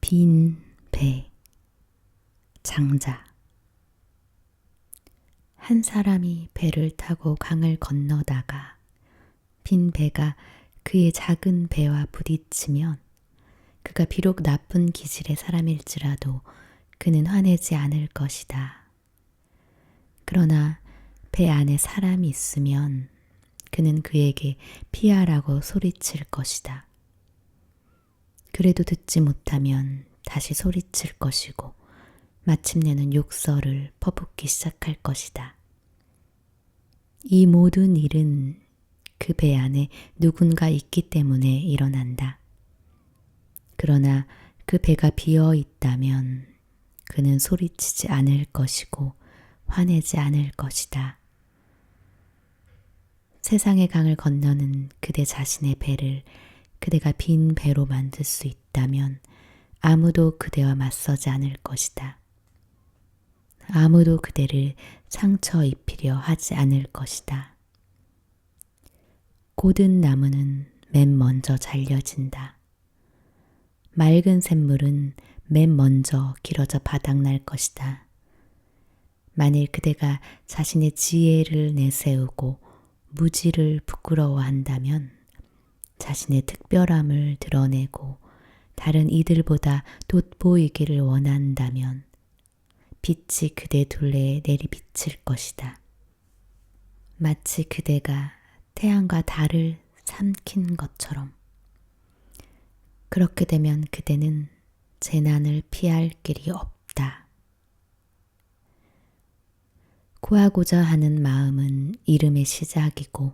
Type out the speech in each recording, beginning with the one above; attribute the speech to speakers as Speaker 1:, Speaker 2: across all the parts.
Speaker 1: 빈 배, 장자. 한 사람이 배를 타고 강을 건너다가 빈 배가 그의 작은 배와 부딪히면 그가 비록 나쁜 기질의 사람일지라도 그는 화내지 않을 것이다. 그러나 배 안에 사람이 있으면 그는 그에게 피하라고 소리칠 것이다. 그래도 듣지 못하면 다시 소리칠 것이고 마침내는 욕설을 퍼붓기 시작할 것이다. 이 모든 일은 그 배 안에 누군가 있기 때문에 일어난다. 그러나 그 배가 비어 있다면 그는 소리치지 않을 것이고 화내지 않을 것이다. 세상의 강을 건너는 그대 자신의 배를 그대가 빈 배로 만들 수 있다면 아무도 그대와 맞서지 않을 것이다. 아무도 그대를 상처 입히려 하지 않을 것이다. 고든 나무는 맨 먼저 잘려진다. 맑은 샘물은 맨 먼저 길어져 바닥날 것이다. 만일 그대가 자신의 지혜를 내세우고 무지를 부끄러워한다면 자신의 특별함을 드러내고 다른 이들보다 돋보이기를 원한다면 빛이 그대 둘레에 내리비칠 것이다. 마치 그대가 태양과 달을 삼킨 것처럼. 그렇게 되면 그대는 재난을 피할 길이 없다. 구하고자 하는 마음은 이름의 시작이고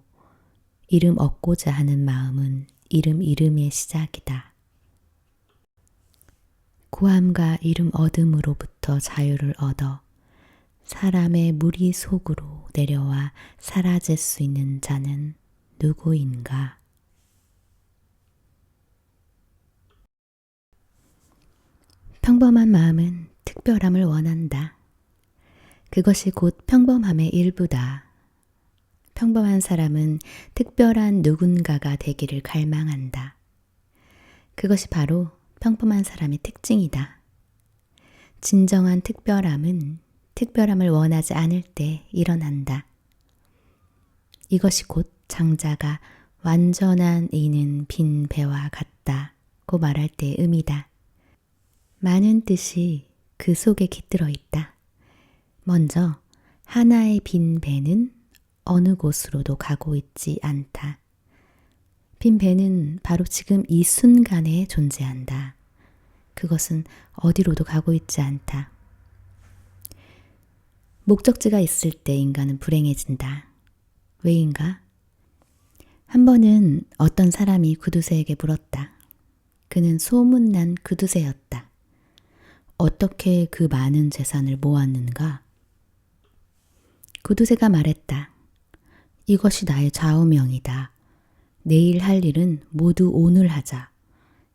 Speaker 1: 이름 얻고자 하는 마음은 이름의 시작이다. 구함과 이름 얻음으로부터 자유를 얻어 사람의 무리 속으로 내려와 사라질 수 있는 자는 누구인가? 평범한 마음은 특별함을 원한다. 그것이 곧 평범함의 일부다. 평범한 사람은 특별한 누군가가 되기를 갈망한다. 그것이 바로 평범한 사람의 특징이다. 진정한 특별함은 특별함을 원하지 않을 때 일어난다. 이것이 곧 장자가 완전한 이는 빈 배와 같다고 말할 때의 의미다. 많은 뜻이 그 속에 깃들어 있다. 먼저 하나의 빈 배는 어느 곳으로도 가고 있지 않다. 빈 배는 바로 지금 이 순간에 존재한다. 그것은 어디로도 가고 있지 않다. 목적지가 있을 때 인간은 불행해진다. 왜인가? 한 번은 어떤 사람이 구두쇠에게 물었다. 그는 소문난 구두쇠였다. 어떻게 그 많은 재산을 모았는가? 구두쇠가 말했다. 이것이 나의 좌우명이다. 내일 할 일은 모두 오늘 하자.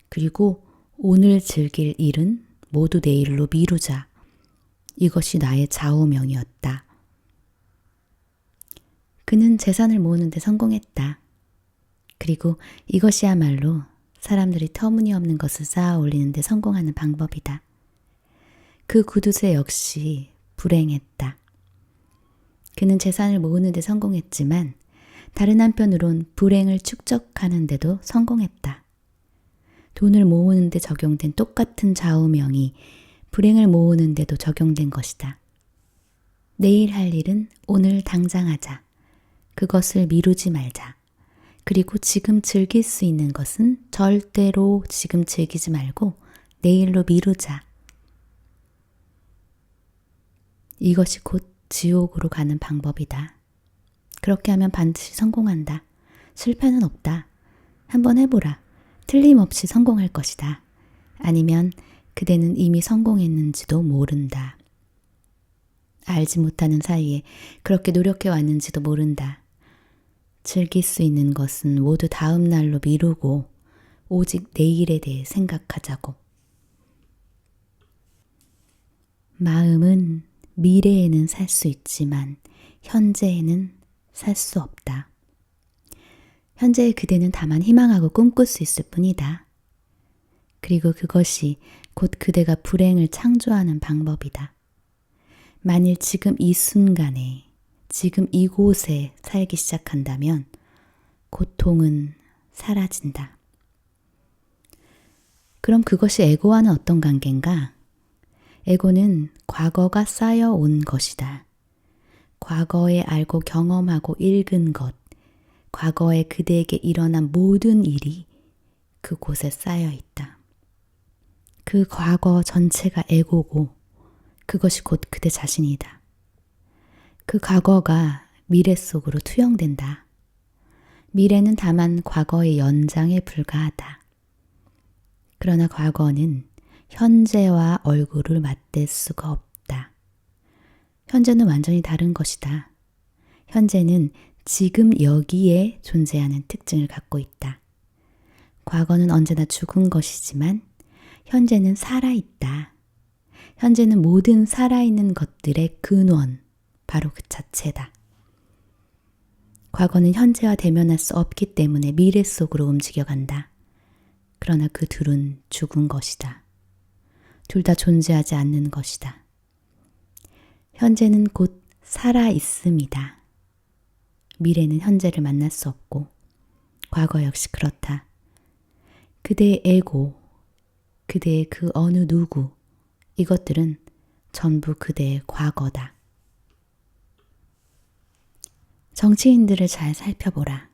Speaker 1: 그리고 오늘 즐길 일은 모두 내일로 미루자. 이것이 나의 좌우명이었다. 그는 재산을 모으는 데 성공했다. 그리고 이것이야말로 사람들이 터무니없는 것을 쌓아 올리는 데 성공하는 방법이다. 그 구두쇠 역시 불행했다. 그는 재산을 모으는 데 성공했지만 다른 한편으론 불행을 축적하는 데도 성공했다. 돈을 모으는 데 적용된 똑같은 좌우명이 불행을 모으는 데도 적용된 것이다. 내일 할 일은 오늘 당장 하자. 그것을 미루지 말자. 그리고 지금 즐길 수 있는 것은 절대로 지금 즐기지 말고 내일로 미루자. 이것이 곧 지옥으로 가는 방법이다. 그렇게 하면 반드시 성공한다. 실패는 없다. 한번 해보라. 틀림없이 성공할 것이다. 아니면 그대는 이미 성공했는지도 모른다. 알지 못하는 사이에 그렇게 노력해 왔는지도 모른다. 즐길 수 있는 것은 모두 다음 날로 미루고 오직 내일에 대해 생각하자고. 마음은 미래에는 살 수 있지만 현재에는 살 수 없다. 현재의 그대는 다만 희망하고 꿈꿀 수 있을 뿐이다. 그리고 그것이 곧 그대가 불행을 창조하는 방법이다. 만일 지금 이 순간에, 지금 이곳에 살기 시작한다면 고통은 사라진다. 그럼 그것이 에고와는 어떤 관계인가? 에고는 과거가 쌓여온 것이다. 과거에 알고 경험하고 읽은 것, 과거에 그대에게 일어난 모든 일이 그곳에 쌓여 있다. 그 과거 전체가 에고고 그것이 곧 그대 자신이다. 그 과거가 미래 속으로 투영된다. 미래는 다만 과거의 연장에 불과하다. 그러나 과거는 현재와 얼굴을 맞댈 수가 없다. 현재는 완전히 다른 것이다. 현재는 지금 여기에 존재하는 특징을 갖고 있다. 과거는 언제나 죽은 것이지만 현재는 살아있다. 현재는 모든 살아있는 것들의 근원, 바로 그 자체다. 과거는 현재와 대면할 수 없기 때문에 미래 속으로 움직여간다. 그러나 그 둘은 죽은 것이다. 둘 다 존재하지 않는 것이다. 현재는 곧 살아있음이다. 미래는 현재를 만날 수 없고 과거 역시 그렇다. 그대의 에고, 그대의 그 어느 누구, 이것들은 전부 그대의 과거다. 정치인들을 잘 살펴보라.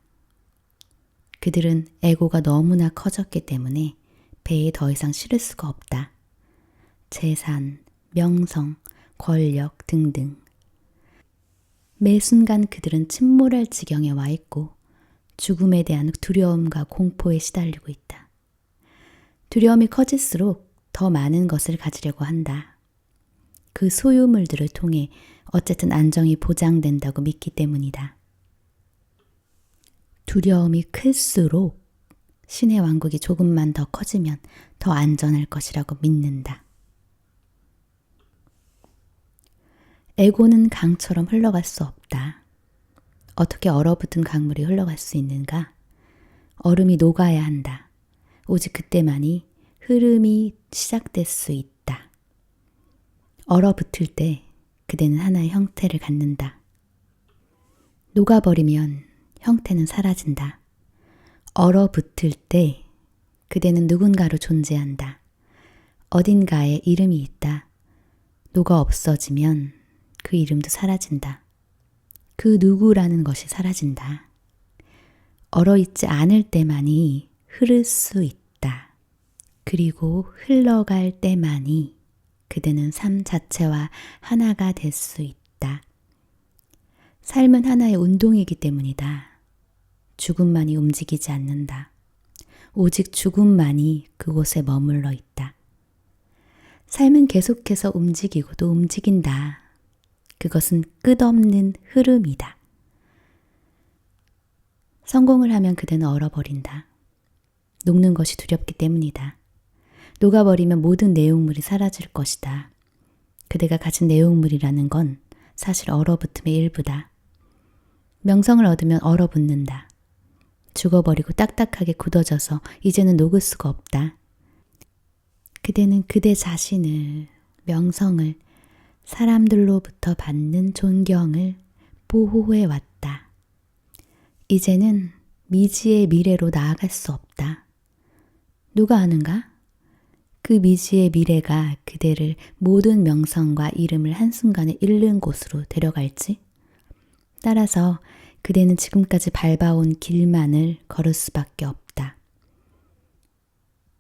Speaker 1: 그들은 에고가 너무나 커졌기 때문에 배에 더 이상 실을 수가 없다. 재산, 명성, 권력 등등. 매 순간 그들은 침몰할 지경에 와 있고 죽음에 대한 두려움과 공포에 시달리고 있다. 두려움이 커질수록 더 많은 것을 가지려고 한다. 그 소유물들을 통해 어쨌든 안정이 보장된다고 믿기 때문이다. 두려움이 클수록 신의 왕국이 조금만 더 커지면 더 안전할 것이라고 믿는다. 에고는 강처럼 흘러갈 수 없다. 어떻게 얼어붙은 강물이 흘러갈 수 있는가? 얼음이 녹아야 한다. 오직 그때만이 흐름이 시작될 수 있다. 얼어붙을 때 그대는 하나의 형태를 갖는다. 녹아버리면 형태는 사라진다. 얼어붙을 때 그대는 누군가로 존재한다. 어딘가에 이름이 있다. 녹아 없어지면 그 이름도 사라진다. 그 누구라는 것이 사라진다. 얼어있지 않을 때만이 흐를 수 있다. 그리고 흘러갈 때만이 그대는 삶 자체와 하나가 될 수 있다. 삶은 하나의 운동이기 때문이다. 죽음만이 움직이지 않는다. 오직 죽음만이 그곳에 머물러 있다. 삶은 계속해서 움직이고 또 움직인다. 그것은 끝없는 흐름이다. 성공을 하면 그대는 얼어버린다. 녹는 것이 두렵기 때문이다. 녹아버리면 모든 내용물이 사라질 것이다. 그대가 가진 내용물이라는 건 사실 얼어붙음의 일부다. 명성을 얻으면 얼어붙는다. 죽어버리고 딱딱하게 굳어져서 이제는 녹을 수가 없다. 그대는 그대 자신을, 명성을, 사람들로부터 받는 존경을 보호해왔다. 이제는 미지의 미래로 나아갈 수 없다. 누가 아는가? 그 미지의 미래가 그대를 모든 명성과 이름을 한순간에 잃는 곳으로 데려갈지? 따라서 그대는 지금까지 밟아온 길만을 걸을 수밖에 없다.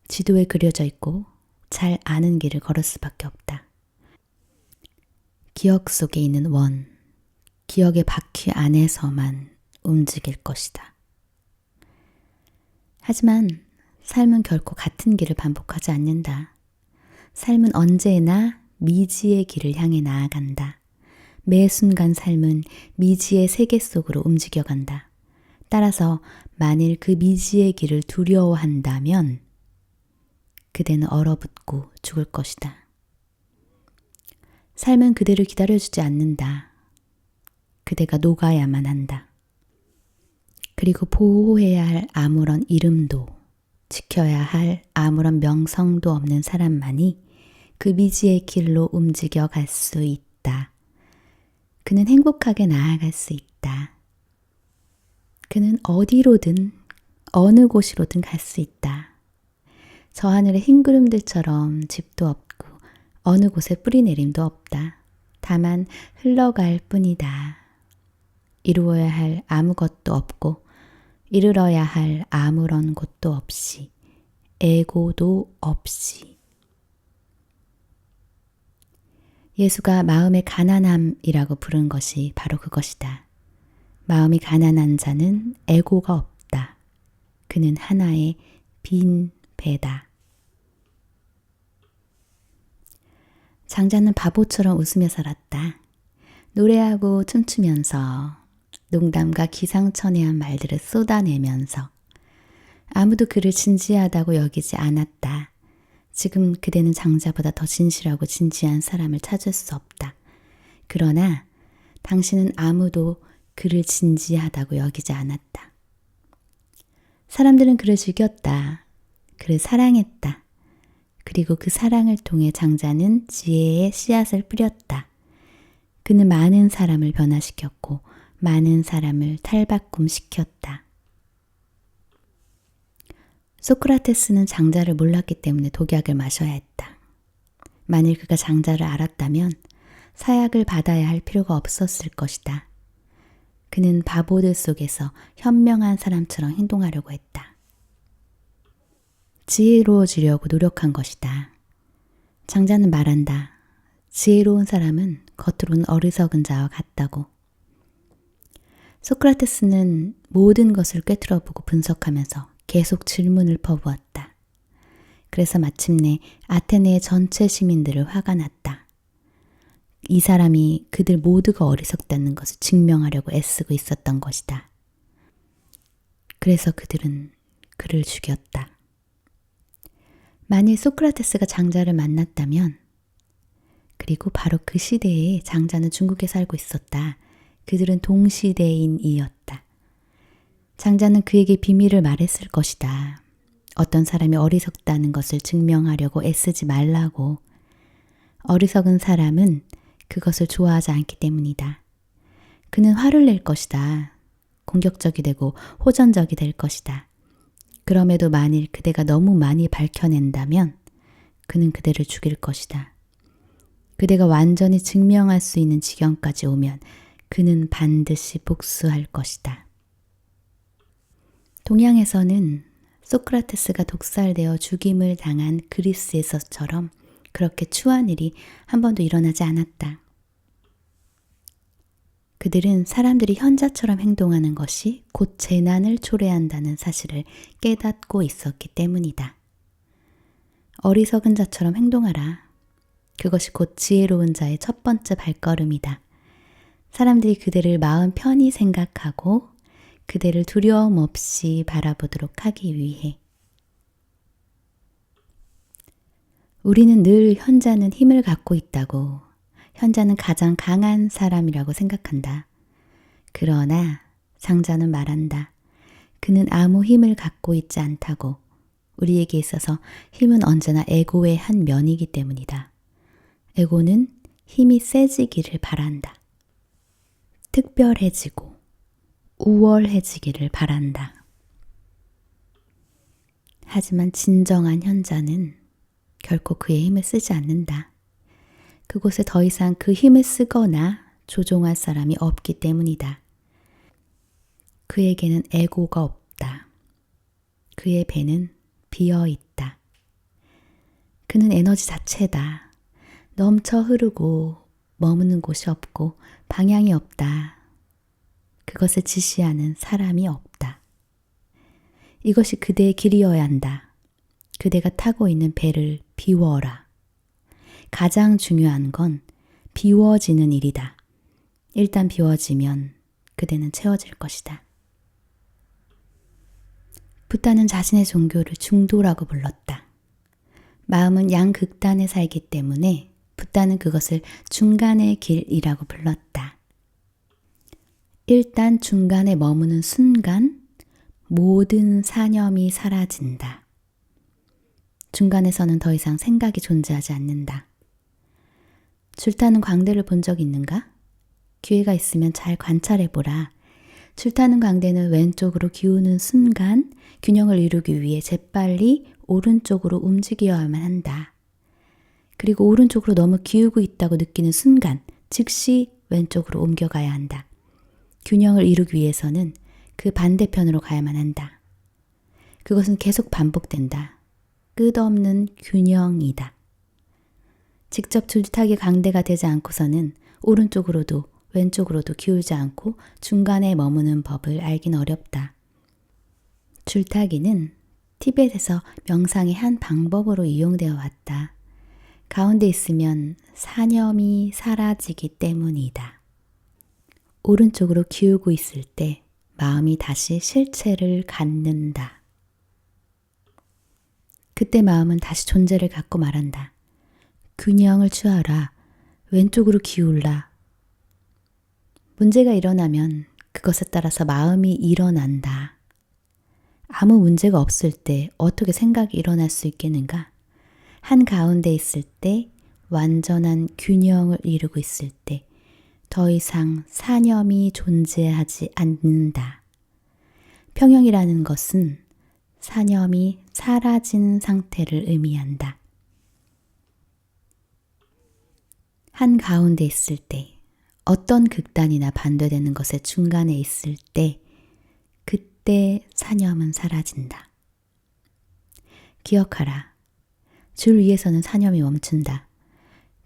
Speaker 1: 지도에 그려져 있고 잘 아는 길을 걸을 수밖에 없다. 기억 속에 있는 원, 기억의 바퀴 안에서만 움직일 것이다. 하지만 삶은 결코 같은 길을 반복하지 않는다. 삶은 언제나 미지의 길을 향해 나아간다. 매 순간 삶은 미지의 세계 속으로 움직여간다. 따라서 만일 그 미지의 길을 두려워한다면 그대는 얼어붙고 죽을 것이다. 삶은 그대를 기다려주지 않는다. 그대가 녹아야만 한다. 그리고 보호해야 할 아무런 이름도 지켜야 할 아무런 명성도 없는 사람만이 그 미지의 길로 움직여 갈 수 있다. 그는 행복하게 나아갈 수 있다. 그는 어디로든 어느 곳으로든 갈 수 있다. 저 하늘의 흰 구름들처럼 집도 없고 어느 곳에 뿌리 내림도 없다. 다만 흘러갈 뿐이다. 이루어야 할 아무것도 없고 이르러야 할 아무런 곳도 없이 애고도 없이. 예수가 마음의 가난함이라고 부른 것이 바로 그것이다. 마음이 가난한 자는 애고가 없다. 그는 하나의 빈 배다. 장자는 바보처럼 웃으며 살았다. 노래하고 춤추면서 농담과 기상천외한 말들을 쏟아내면서 아무도 그를 진지하다고 여기지 않았다. 지금 그대는 장자보다 더 진실하고 진지한 사람을 찾을 수 없다. 그러나 당신은 아무도 그를 진지하다고 여기지 않았다. 사람들은 그를 즐겼다. 그를 사랑했다. 그리고 그 사랑을 통해 장자는 지혜의 씨앗을 뿌렸다. 그는 많은 사람을 변화시켰고 많은 사람을 탈바꿈시켰다. 소크라테스는 장자를 몰랐기 때문에 독약을 마셔야 했다. 만일 그가 장자를 알았다면 사약을 받아야 할 필요가 없었을 것이다. 그는 바보들 속에서 현명한 사람처럼 행동하려고 했다. 지혜로워지려고 노력한 것이다. 장자는 말한다. 지혜로운 사람은 겉으로는 어리석은 자와 같다고. 소크라테스는 모든 것을 꿰뚫어보고 분석하면서 계속 질문을 퍼부었다. 그래서 마침내 아테네의 전체 시민들을 화가 났다. 이 사람이 그들 모두가 어리석다는 것을 증명하려고 애쓰고 있었던 것이다. 그래서 그들은 그를 죽였다. 만일 소크라테스가 장자를 만났다면, 그리고 바로 그 시대에 장자는 중국에 살고 있었다. 그들은 동시대인이었다. 장자는 그에게 비밀을 말했을 것이다. 어떤 사람이 어리석다는 것을 증명하려고 애쓰지 말라고. 어리석은 사람은 그것을 좋아하지 않기 때문이다. 그는 화를 낼 것이다. 공격적이 되고 호전적이 될 것이다. 그럼에도 만일 그대가 너무 많이 밝혀낸다면 그는 그대를 죽일 것이다. 그대가 완전히 증명할 수 있는 지경까지 오면 그는 반드시 복수할 것이다. 동양에서는 소크라테스가 독살되어 죽임을 당한 그리스에서처럼 그렇게 추한 일이 한 번도 일어나지 않았다. 그들은 사람들이 현자처럼 행동하는 것이 곧 재난을 초래한다는 사실을 깨닫고 있었기 때문이다. 어리석은 자처럼 행동하라. 그것이 곧 지혜로운 자의 첫 번째 발걸음이다. 사람들이 그대를 마음 편히 생각하고 그대를 두려움 없이 바라보도록 하기 위해. 우리는 늘 현자는 힘을 갖고 있다고, 현자는 가장 강한 사람이라고 생각한다. 그러나 장자는 말한다. 그는 아무 힘을 갖고 있지 않다고. 우리에게 있어서 힘은 언제나 에고의 한 면이기 때문이다. 에고는 힘이 세지기를 바란다. 특별해지고 우월해지기를 바란다. 하지만 진정한 현자는 결코 그의 힘을 쓰지 않는다. 그곳에 더 이상 그 힘을 쓰거나 조종할 사람이 없기 때문이다. 그에게는 에고가 없다. 그의 배는 비어 있다. 그는 에너지 자체다. 넘쳐 흐르고 머무는 곳이 없고 방향이 없다. 그것을 지시하는 사람이 없다. 이것이 그대의 길이어야 한다. 그대가 타고 있는 배를 비워라. 가장 중요한 건 비워지는 일이다. 일단 비워지면 그대는 채워질 것이다. 붓다는 자신의 종교를 중도라고 불렀다. 마음은 양극단에 살기 때문에 붓다는 그것을 중간의 길이라고 불렀다. 일단 중간에 머무는 순간 모든 사념이 사라진다. 중간에서는 더 이상 생각이 존재하지 않는다. 줄타는 광대를 본 적 있는가? 기회가 있으면 잘 관찰해보라. 줄타는 광대는 왼쪽으로 기우는 순간 균형을 이루기 위해 재빨리 오른쪽으로 움직여야만 한다. 그리고 오른쪽으로 너무 기우고 있다고 느끼는 순간 즉시 왼쪽으로 옮겨가야 한다. 균형을 이루기 위해서는 그 반대편으로 가야만 한다. 그것은 계속 반복된다. 끝없는 균형이다. 직접 줄타기 강대가 되지 않고서는 오른쪽으로도 왼쪽으로도 기울지 않고 중간에 머무는 법을 알긴 어렵다. 줄타기는 티벳에서 명상의 한 방법으로 이용되어 왔다. 가운데 있으면 사념이 사라지기 때문이다. 오른쪽으로 기우고 있을 때 마음이 다시 실체를 갖는다. 그때 마음은 다시 존재를 갖고 말한다. 균형을 취하라. 왼쪽으로 기울라. 문제가 일어나면 그것에 따라서 마음이 일어난다. 아무 문제가 없을 때 어떻게 생각이 일어날 수 있겠는가? 한가운데 있을 때, 완전한 균형을 이루고 있을 때, 더 이상 사념이 존재하지 않는다. 평형이라는 것은 사념이 사라진 상태를 의미한다. 한가운데 있을 때, 어떤 극단이나 반대되는 것의 중간에 있을 때, 그때 사념은 사라진다. 기억하라. 줄 위에서는 사념이 멈춘다.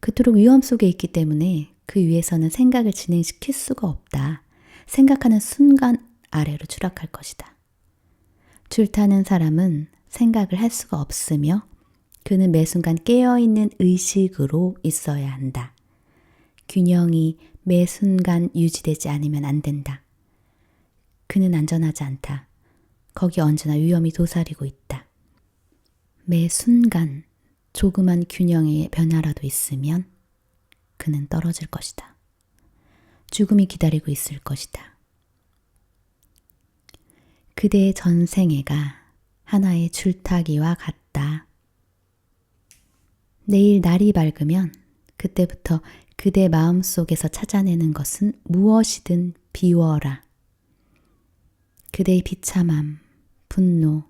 Speaker 1: 그토록 위험 속에 있기 때문에 그 위에서는 생각을 진행시킬 수가 없다. 생각하는 순간 아래로 추락할 것이다. 줄 타는 사람은 생각을 할 수가 없으며 그는 매 순간 깨어있는 의식으로 있어야 한다. 균형이 매 순간 유지되지 않으면 안 된다. 그는 안전하지 않다. 거기 언제나 위험이 도사리고 있다. 매 순간 조그만 균형의 변화라도 있으면 그는 떨어질 것이다. 죽음이 기다리고 있을 것이다. 그대의 전생애가 하나의 줄타기와 같다. 내일 날이 밝으면 그때부터 그대 마음속에서 찾아내는 것은 무엇이든 비워라. 그대의 비참함, 분노,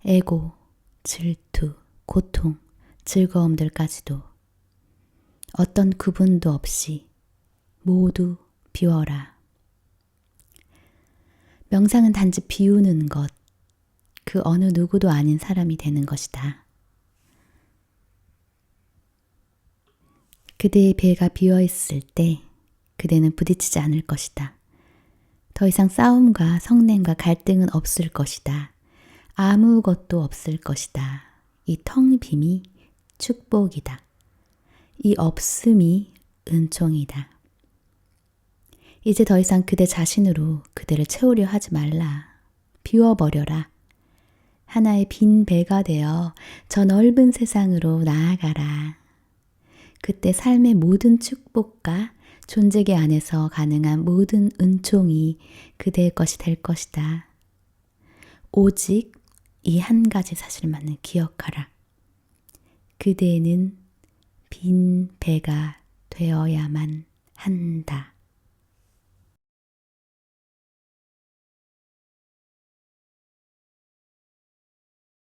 Speaker 1: 애고, 질투, 고통, 즐거움들까지도 어떤 구분도 없이 모두 비워라. 명상은 단지 비우는 것, 그 어느 누구도 아닌 사람이 되는 것이다. 그대의 배가 비어있을 때 그대는 부딪히지 않을 것이다. 더 이상 싸움과 성냄과 갈등은 없을 것이다. 아무것도 없을 것이다. 이 텅 빔이 축복이다. 이 없음이 은총이다. 이제 더 이상 그대 자신으로 그대를 채우려 하지 말라. 비워버려라. 하나의 빈 배가 되어 저 넓은 세상으로 나아가라. 그때 삶의 모든 축복과 존재계 안에서 가능한 모든 은총이 그대의 것이 될 것이다. 오직 이 한 가지 사실만은 기억하라. 그대는 빈 배가 되어야만 한다.